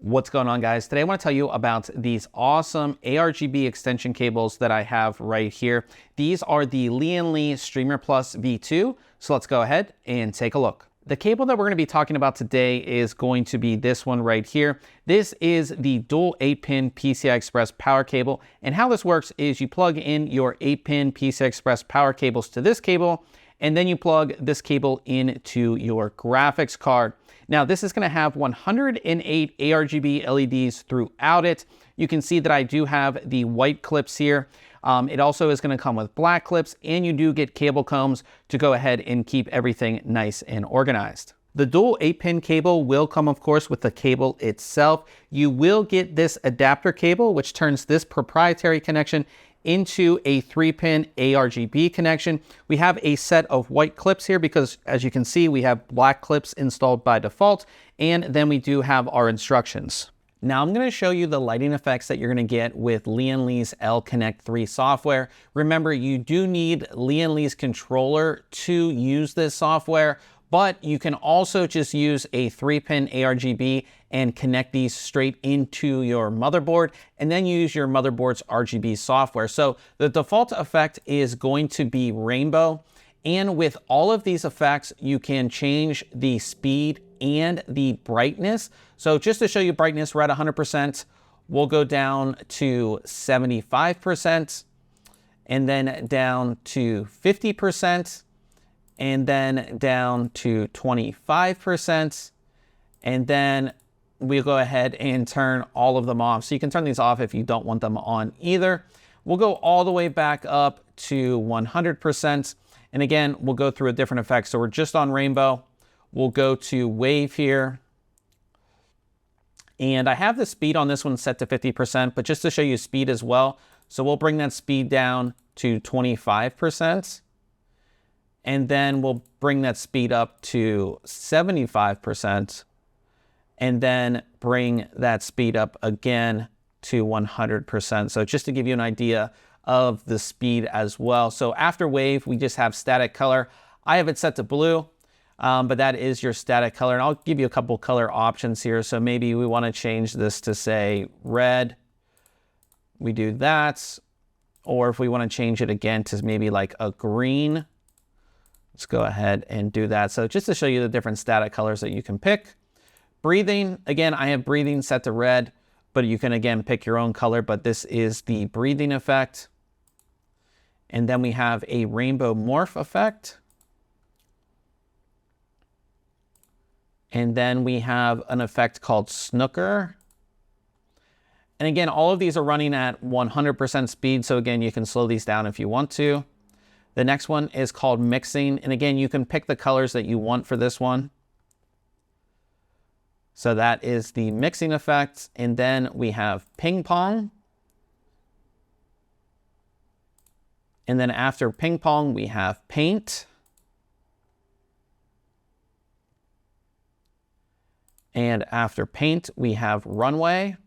What's going on, guys? Today I want to tell you about these awesome ARGB extension cables that I have right here. These are the Lian Strimer Plus V2. So let's go ahead and take a look. The cable that we're going to be talking about today is going to be this one right here. This is the dual 8-pin PCI Express power cable. And how this works is you plug in your 8-pin PCI Express power cables to this cable, and then you plug this cable into your graphics card. Now, this is going to have 108 ARGB LEDs throughout it. You can see that I do have the white clips here. It also is going to come with black clips, and you do get cable combs to go ahead and keep everything nice and organized. The dual 8-pin cable will come, of course, with the cable itself. You will get this adapter cable, which turns this proprietary connection into a 3-pin ARGB connection. We have a set of white clips here because, as you can see, we have black clips installed by default, and then we do have our instructions. Now I'm going to show you the lighting effects that you're going to get with Lian's L-Connect 3 software. Remember, you do need Lian's controller to use this software, but you can also just use a 3-pin ARGB and connect these straight into your motherboard, and then use your motherboard's RGB software. So the default effect is going to be rainbow. And with all of these effects, you can change the speed and the brightness. So just to show you brightness, we're at 100%. We'll go down to 75%, and then down to 50%, and then down to 25%. And then we'll go ahead and turn all of them off. So you can turn these off if you don't want them on either. We'll go all the way back up to 100%. And again, we'll go through a different effect. So we're just on rainbow. We'll go to wave here. And I have the speed on this one set to 50%, but just to show you speed as well. So we'll bring that speed down to 25%. And then we'll bring that speed up to 75%. And then bring that speed up again to 100%. So just to give you an idea of the speed as well. So after wave, we just have static color. I have it set to blue, but that is your static color. And I'll give you a couple color options here. So maybe we want to change this to, say, red. We do that. Or if we want to change it again to maybe like a green, let's go ahead and do that. So just to show you the different static colors that you can pick. Breathing, again, I have breathing set to red, but you can again pick your own color, but this is the breathing effect. And then we have a rainbow morph effect. And then we have an effect called snooker. And again, all of these are running at 100% speed. So again, you can slow these down if you want to. The next one is called mixing. And again, you can pick the colors that you want for this one. So that is the mixing effect. And then we have ping pong. And then after ping pong, we have paint. And after paint, we have runway.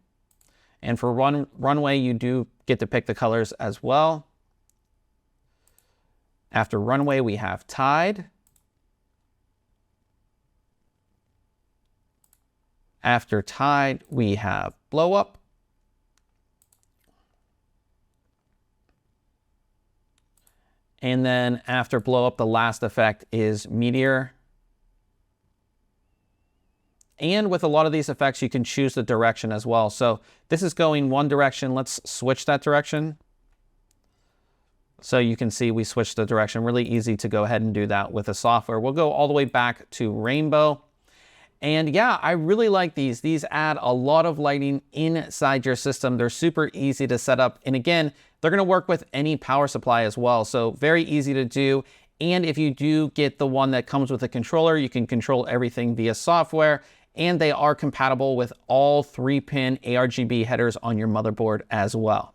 And for runway, you do get to pick the colors as well. After runway, we have tide. After tide, we have blow up. And then after blow up, the last effect is meteor. And with a lot of these effects, you can choose the direction as well. So this is going one direction. Let's switch that direction. So you can see we switched the direction. Really easy to go ahead and do that with the software. We'll go all the way back to rainbow. And yeah, I really like these. These add a lot of lighting inside your system. They're super easy to set up. And again, they're going to work with any power supply as well. So very easy to do. And if you do get the one that comes with a controller, you can control everything via software. And they are compatible with all 3-pin ARGB headers on your motherboard as well.